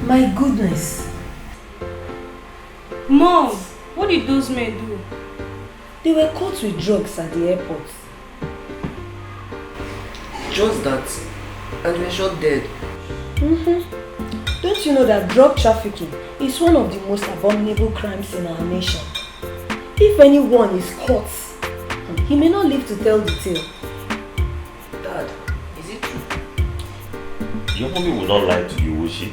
My goodness. Mom, what did those men do? They were caught with drugs at the airport. Just that. And were shot dead. Don't you know that drug trafficking is one of the most abominable crimes in our nation? If anyone is caught, he may not live to tell the tale. Dad, is it true? Your mommy will not lie to you, will she?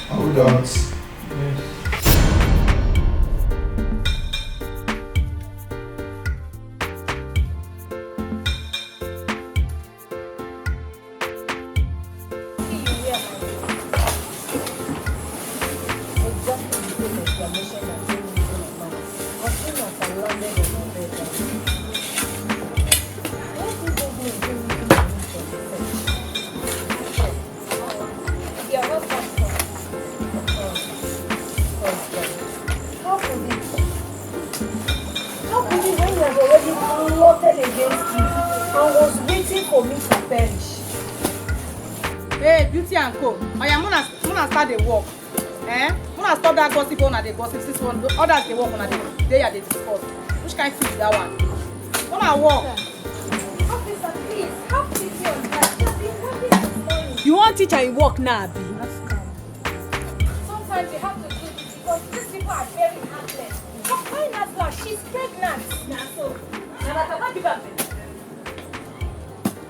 Hold on. That gossip on the gossip, this one, others they work on they are they discuss. Which kind of food is that one? Come and walk. Officer, please, have pity on her. You want teach her you work now, Abi? Sometimes you have to do this because these people are very heartless. But fine as well, she's pregnant.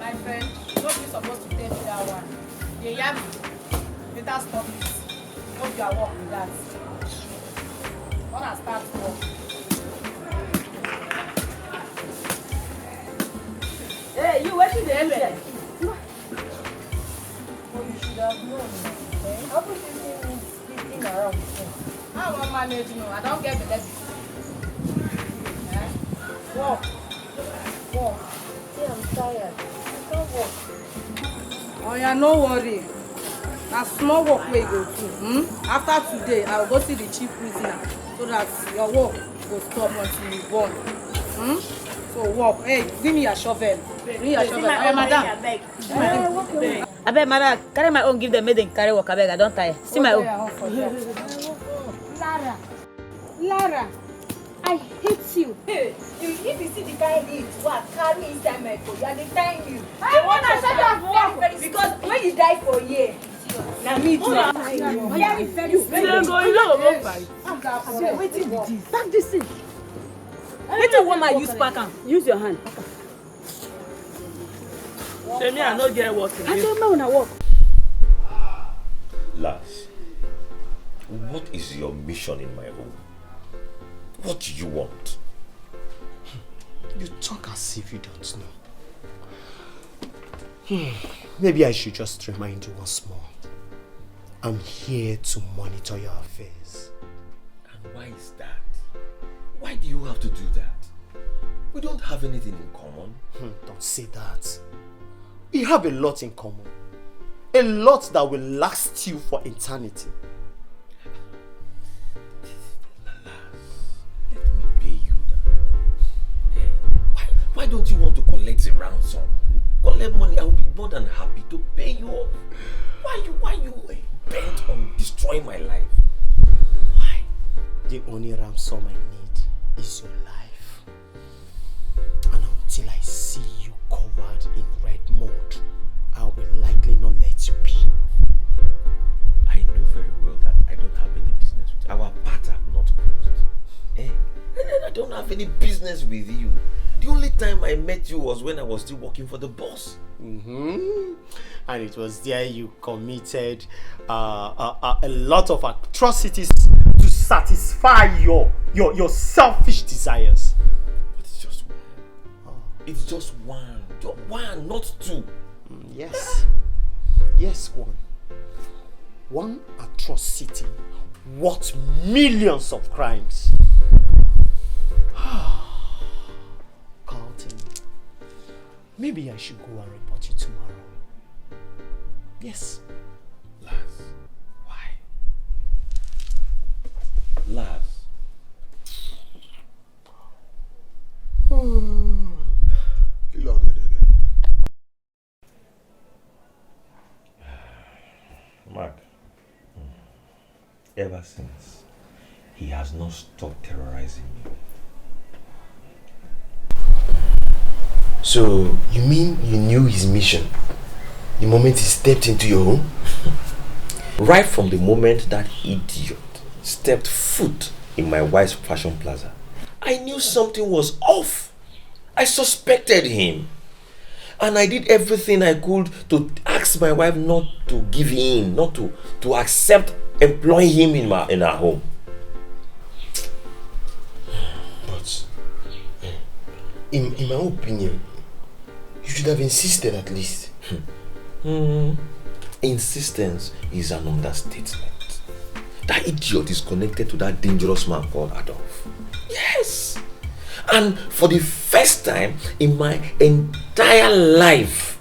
My friend, you're not supposed to tell me that one. Yeah, yeah. Better stop it. Hope you are work with that. Wanna start work. Hey, you waiting the end there? Oh, you should have known. Okay? How could you see me sitting around? I won't manage, you know. I don't get the left. Walk. Walk. See, I'm tired. I can't walk. Oh, yeah, no worry. Now small work where you go to. After today, I will go see the chief prisoner so that your work will stop until you born. So walk. Hey, give me your shovel. Give me your shovel. Hey, madam. I beg, madam, carry my own, give them, make them carry work. I beg, I don't tire. See my own. Lara, I hate you. Hey, if you see the kind of what carry inside my phone, you are the time you. I want to shut up because when you die for a year. Now me too. Very, very, very. Pack this thing. Wait till one use pack am. Use your hand. Say me, I no get work. I don't know when I work. Lars, what is your mission in my home? What do you want? You talk as if you don't know. Maybe I should just remind you once more. I'm here to monitor your affairs. And why is that? Why do you have to do that? We don't have anything in common. Don't say that. We have a lot in common. A lot that will last you for eternity. Let me pay you that. Why don't you want to collect a ransom? Collect money, I will be more than happy to pay you off. Why you bent on destroying my life? Why? The only ransom I need is your life. And until I see you covered in red mud, I will likely not let you be. I know very well that I don't have any business with you. Our paths have not crossed. And I don't have any business with you. The only time I met you was when I was still working for the boss. And it was there you committed a lot of atrocities to satisfy your selfish desires. But it's just one. It's just one. Just one, not two. Yes. Yes, one. One atrocity worth millions of crimes. Carlton, maybe I should go and report you tomorrow. Yes. Lars, why? Lars, ever since, he has not stopped terrorizing me. So, you mean you knew his mission the moment he stepped into your home? Right from the moment that idiot stepped foot in my wife's fashion plaza, I knew something was off. I suspected him. And I did everything I could to ask my wife not to give in, not to accept employing him in our home. But, in my opinion, you should have insisted at least. Insistence is an understatement. That idiot is connected to that dangerous man called Adolf. Yes! And for the first time in my entire life,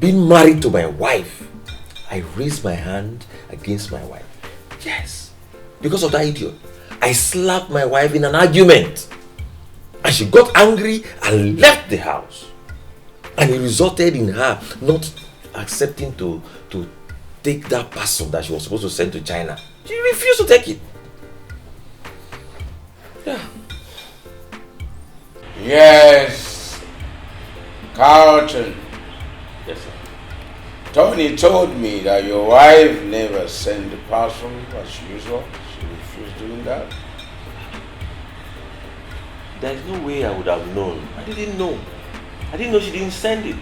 being married to my wife, I raised my hand against my wife. Yes! Because of that idiot. I slapped my wife in an argument. And she got angry and left the house. And it resulted in her not accepting to take that parcel that she was supposed to send to China. She refused to take it. Yeah. Yes, Carlton. Yes, sir. Tony told me that your wife never sent the parcel as usual. She refused doing that. There's no way I would have known. I didn't know. I didn't know she didn't send it.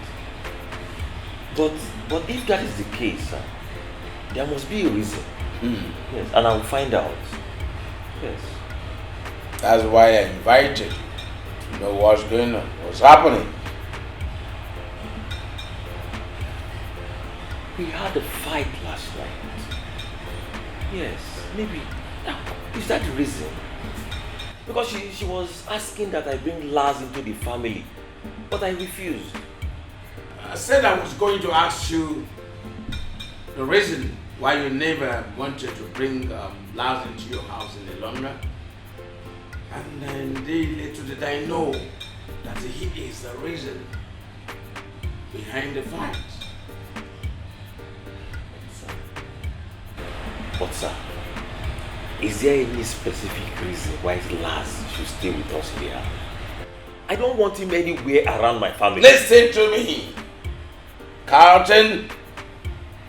But if that is the case, sir, there must be a reason. Yes, and I'll find out. Yes. That's why I invited you to know what's going on, what's happening. We had a fight last night. Yes, maybe. Is that the reason? Because she was asking that I bring Lars into the family, but I refused. I said I was going to ask you the reason why you never wanted to bring Lars into your house in the long run. And then little did I know that he is the reason behind the fight. But sir, is there any specific reason why Lars should stay with us here? I don't want him anywhere around my family. Listen to me, Carlton.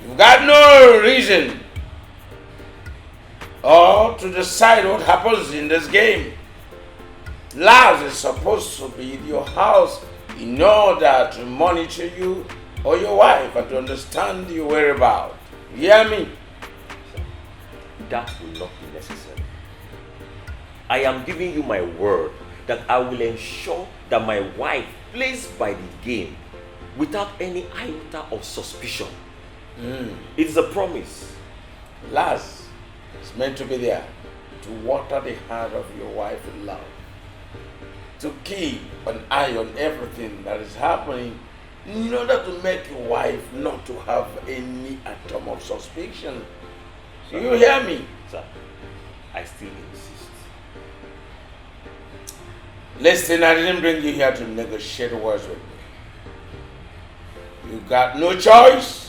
You've got no reason or to decide what happens in this game. Lars is supposed to be in your house in order to monitor you or your wife and to understand your whereabouts. You hear me? That will not be necessary. I am giving you my word that I will ensure that my wife plays by the game without any iota of suspicion. It is a promise. Lars is meant to be there to water the heart of your wife in love, to keep an eye on everything that is happening in order to make your wife not to have any atom of suspicion. Do you hear me? Sir, I still insist. Listen, I didn't bring you here to negotiate words with me. You got no choice.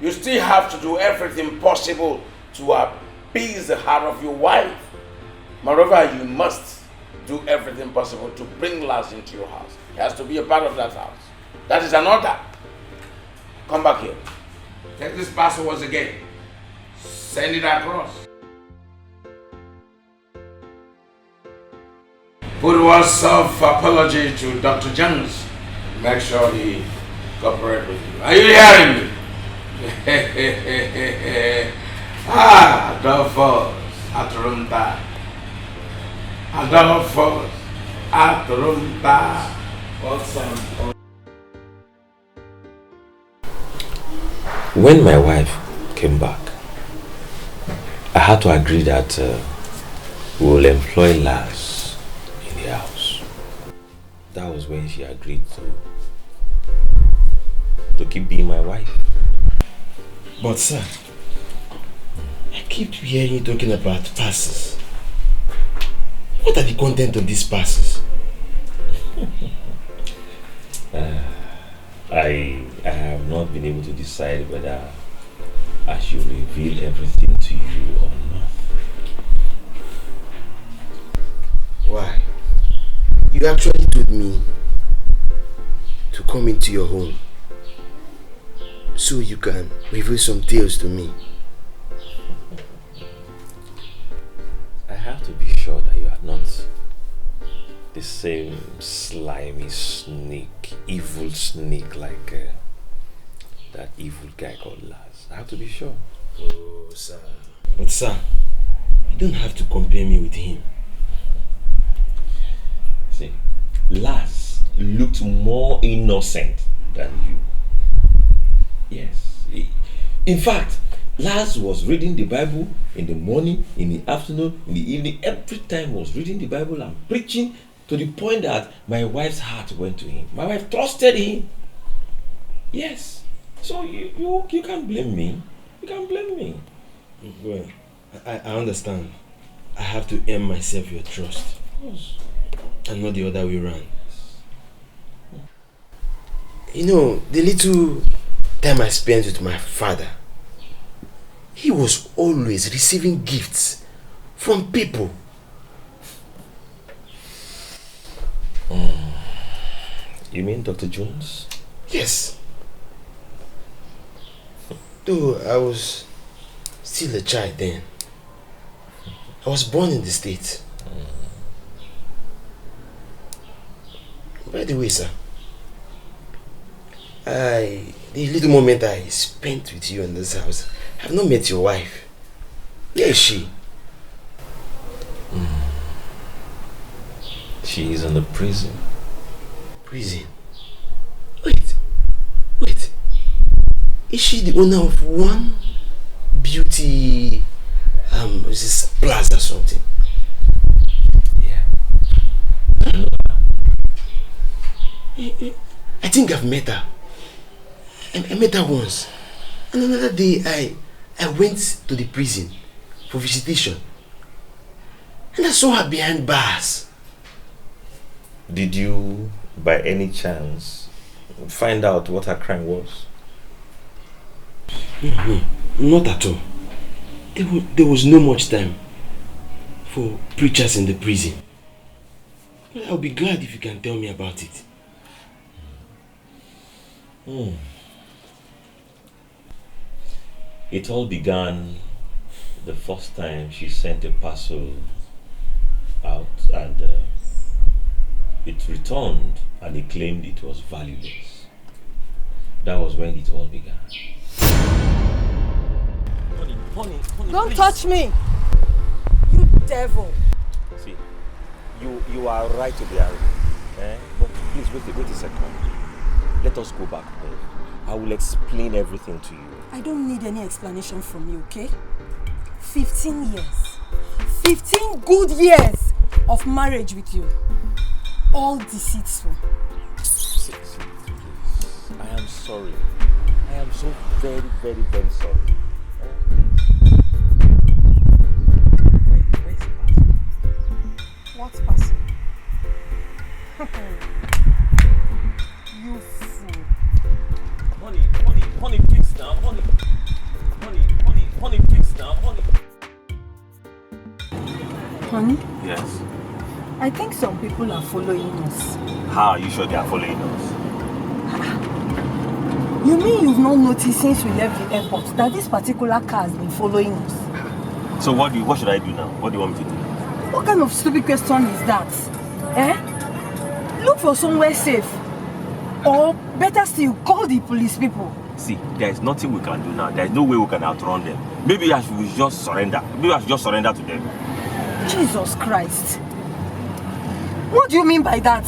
You still have to do everything possible to appease the heart of your wife. Moreover, you must do everything possible to bring Lars into your house. He has to be a part of that house. That is an order. Come back here. Take this parcel once again. Send it across. Put words of apology to Dr. Jones. Make sure he cooperates with you. Are you hearing me? Adolphus, Atrunta. Adolphus, Atrunta. Awesome. When my wife came back, I had to agree that we will employ Lars in the house. That was when she agreed to keep being my wife. But sir, I keep hearing you talking about passes. What are the content of these passes? I have not been able to decide whether I should reveal everything to you or not. Why? You actually told me to come into your home so you can reveal some tales to me. I have to be sure that you are not the same slimy snake, evil snake like that evil guy called Laz. I have to be sure. Oh, sir. But sir, you don't have to compare me with him. See, Laz looked more innocent than you. Yes. In fact, Laz was reading the Bible in the morning, in the afternoon, in the evening. Every time was reading the Bible and preaching to the point that my wife's heart went to him. My wife trusted him. Yes. So you can't blame me. You can't blame me. Well, I understand. I have to earn myself your trust. Yes. And not the other way around. You know, the little time I spent with my father, he was always receiving gifts from people. You mean Dr. Jones? Yes. Though I was still a child then. I was born in the States. By the way, sir, the little moment I spent with you in this house, I have not met your wife. Where is she? She is in the prison. Prison? Wait. Is she the owner of one beauty, is this plaza or something? Yeah. I think I've met her. I met her once. And another day I went to the prison for visitation. And I saw her behind bars. Did you, by any chance, find out what her crime was? Not at all. There was no much time for preachers in the prison. Well, I'll be glad if you can tell me about it. It all began the first time she sent a parcel out and it returned and he claimed it was valueless. That was when it all began. Honey, Don't please. touch me! You devil! See, you are right to be angry. But please wait a second. Let us go back home. I will explain everything to you. I don't need any explanation from you, okay? 15 years. 15 good years of marriage with you. All deceitful. See, please. I am sorry. I am so very, very, very sorry. What's passing? You fool. Honey, please now, honey, please now, honey. Honey? Yes. I think some people are following us. How are you sure they are following us? You mean you've not noticed since we left the airport that this particular car has been following us? So what should I do now? What do you want me to do? What kind of stupid question is that? Look for somewhere safe. Or better still, call the police people. See, there is nothing we can do now. There is no way we can outrun them. Maybe I should just surrender. Maybe I should just surrender to them. Jesus Christ. What do you mean by that?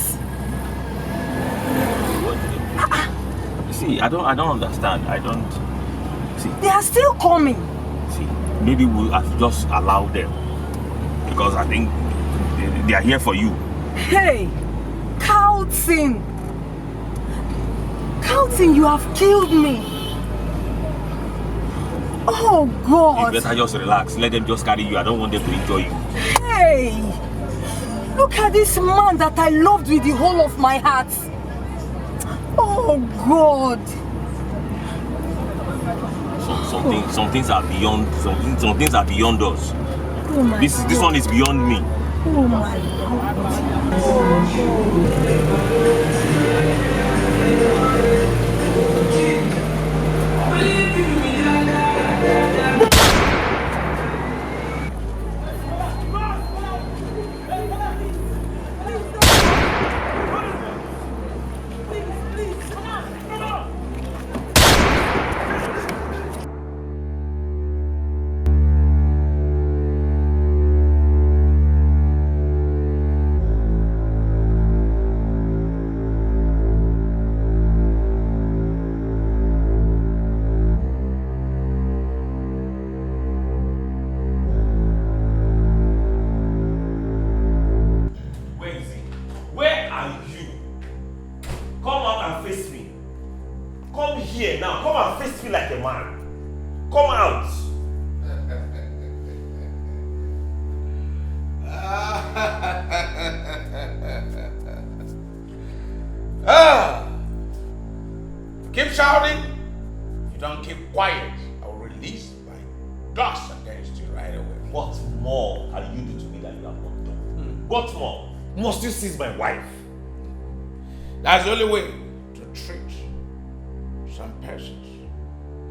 See, I don't understand. See. They are still coming. See, maybe we have just allow them. Because I think they are here for you. Hey, Carlton. Carlton, you have killed me. Oh God. You better just relax. Let them just carry you. I don't want them to enjoy you. Hey, look at this man that I loved with the whole of my heart. Oh God. some things are beyond some things are beyond us. Oh my This one is beyond me. Oh my Keep shouting. If you don't keep quiet, I will release my dogs against you right away. What more can you do to me that you have not done? What more? Must you seize my wife? That's the only way to treat some persons.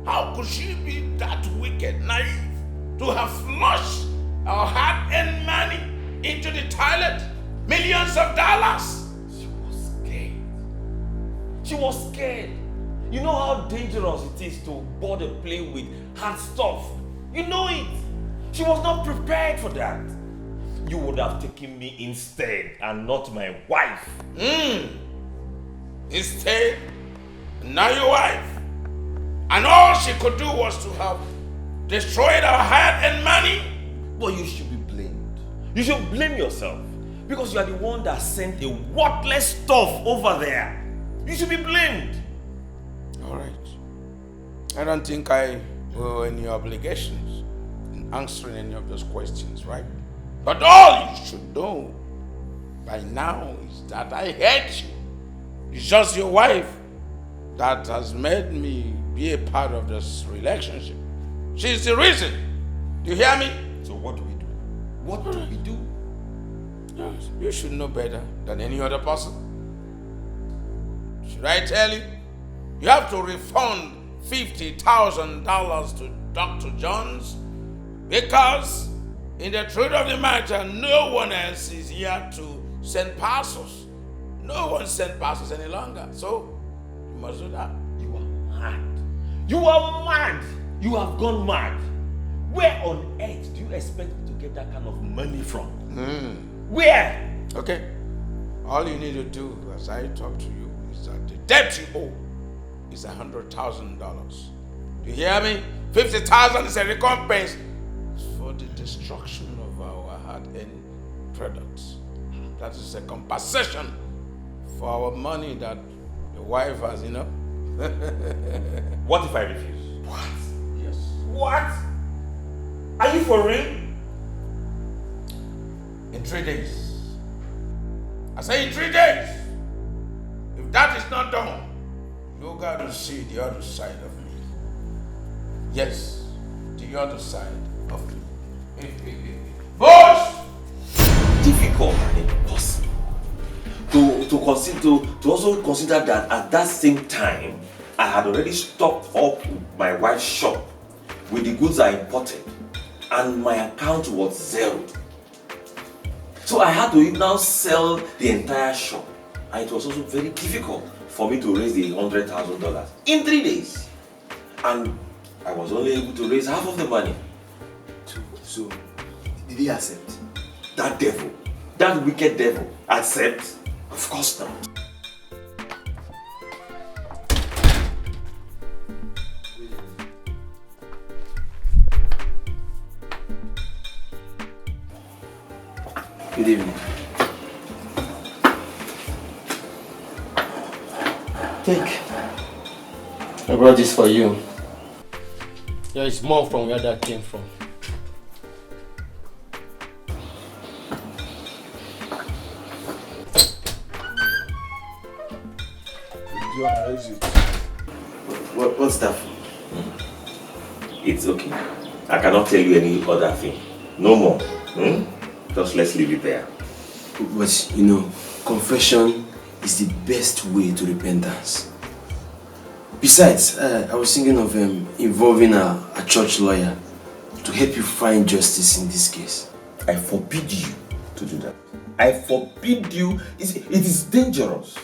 How could she be that wicked, naive, to have flushed our hard-earned money into the toilet? Millions of dollars. She was scared. She was scared. You know how dangerous it is to board a plane with hard stuff. You know it. She was not prepared for that. You would have taken me instead and not my wife. Instead, now your wife. And all she could do was to have destroyed our hard-earned money. But you should be blamed. You should blame yourself. Because you are the one that sent a worthless stuff over there. You should be blamed. All right. I don't think I owe any obligations in answering any of those questions, right? But all you should know by now is that I hate you. It's just your wife that has made me be a part of this relationship. She's the reason. Do you hear me? So what do we do? What do we do? Yes, you should know better than any other person. Should I tell you? You have to refund $50,000 to Dr. Jones because in the truth of the matter, no one else is here to send parcels. No one sends parcels any longer. So you must do that. You are mad. You are mad. You have gone mad. Where on earth do you expect me to get that kind of money from? Where? Okay. All you need to do as I talk to you is that the debt you owe is $100,000. Do you hear me? $50,000 is a recompense for the destruction of our hard-earned products. That is a compensation for our money that the wife has, you know. What if I refuse? What? Yes. What? Are you for real? In 3 days. I say in 3 days. If that is not done, you got to see the other side of me. Yes, the other side of me. Boss! Difficult and impossible. To also consider that at that same time, I had already stocked up my wife's shop with the goods I imported, and my account was zeroed. So I had to now sell the entire shop, and it was also very difficult for me to raise the $100,000 in 3 days. And I was only able to raise half of the money. So, did he accept? That devil, that wicked devil, accept? Of course not. Good evening. Take. I brought this for you. There is more from where that came from. What's that for? It's okay. I cannot tell you any other thing. No more. Just let's leave it there. But you know, confession is the best way to repentance. Besides, I was thinking of involving a church lawyer to help you find justice in this case. I forbid you to do that. I forbid you. It is dangerous.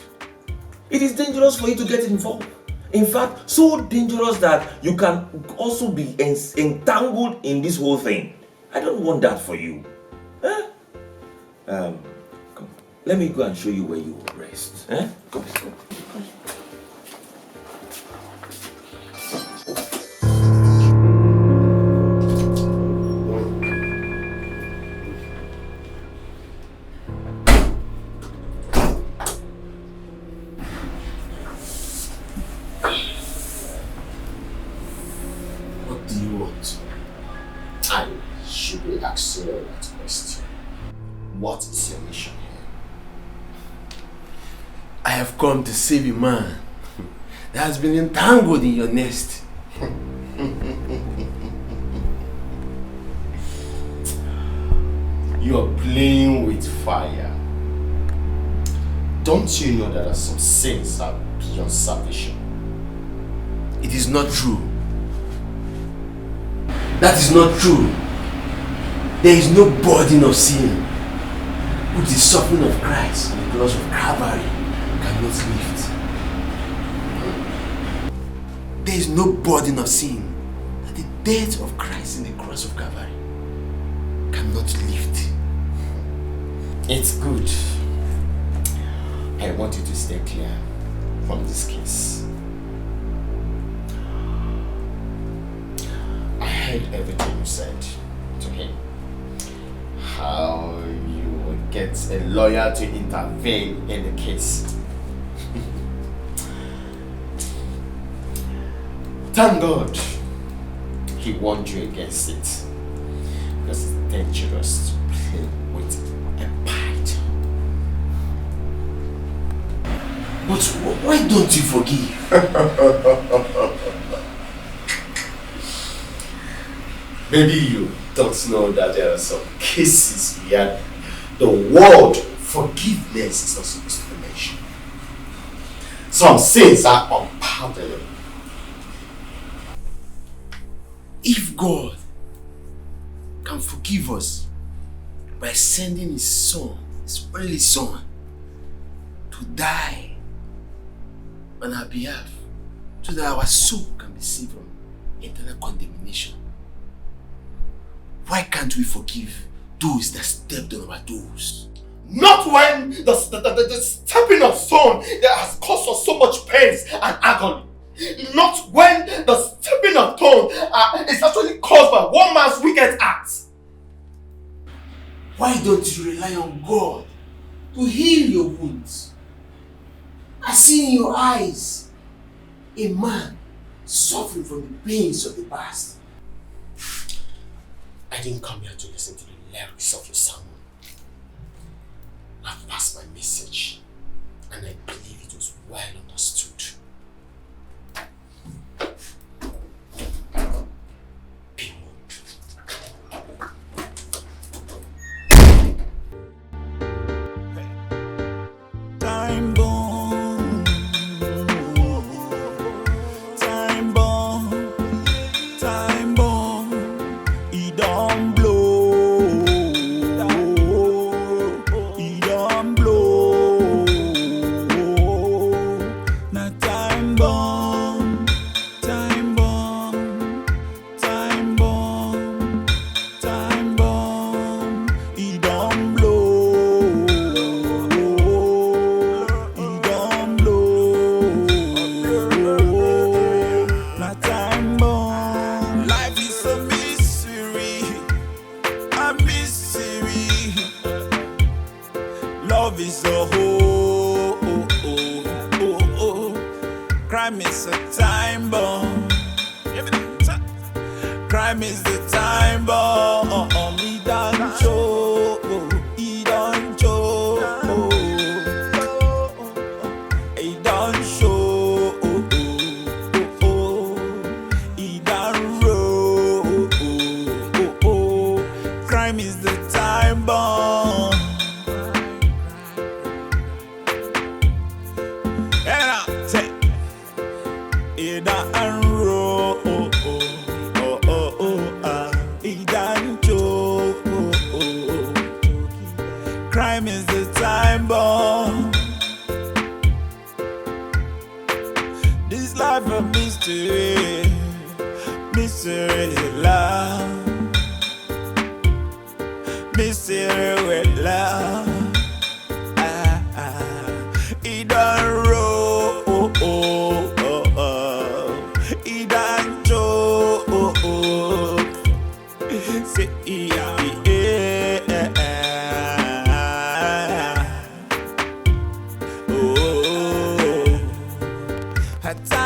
It is dangerous for you to get involved. In fact, so dangerous that you can also be entangled in this whole thing. I don't want that for you. Come. Let me go and show you where you will rest. Come. What do you want? I should be asking you that question. What is your mission here? I have come to save a man that has been entangled in your nest. You are playing with fire. Don't you know that there are some sins are beyond salvation? It is not true. That is not true. There is no burden of sin which the suffering of Christ and the cross of Calvary cannot lift. There is no burden of sin that the death of Christ and the cross of Calvary cannot lift. It's good. I want you to stay clear from this case. I heard everything you said to him. How you would get a lawyer to intervene in the case. Thank God he warned you against it. Because it's dangerous to play with a python. But why don't you forgive? Maybe you don't know that there are some cases where the word forgiveness is not supposed to be mentioned. Some sins are unpardonable. If God can forgive us by sending His Son, His only Son, to die on our behalf, so that our soul can be saved from eternal condemnation, why can't we forgive those that stepped on our toes? Not when the stepping of stone that has caused us so much pain and agony. Not when the stepping of stone is actually caused by one man's wicked acts. Why don't you rely on God to heal your wounds? I see in your eyes a man suffering from the pains of the past. I didn't come here to listen to the lyrics of your sermon. I've passed my message, and I believe it was well understood. Be moved. Time bomb. Time bomb. Time bomb. It don't blow. It don't blow. Now time bomb. Time bomb. Time bomb. Time bomb. It don't blow. It don't blow. Now time bomb. Life is a mystery. A mystery. Love is a crime is a time bomb. Crime is the time bomb. He done show. He done show. He done show. He done roll. a time bomb. And I say, it done roll, it done choke. Crime is the time bomb. This life a mystery, mystery love, mystery with love. It done roll.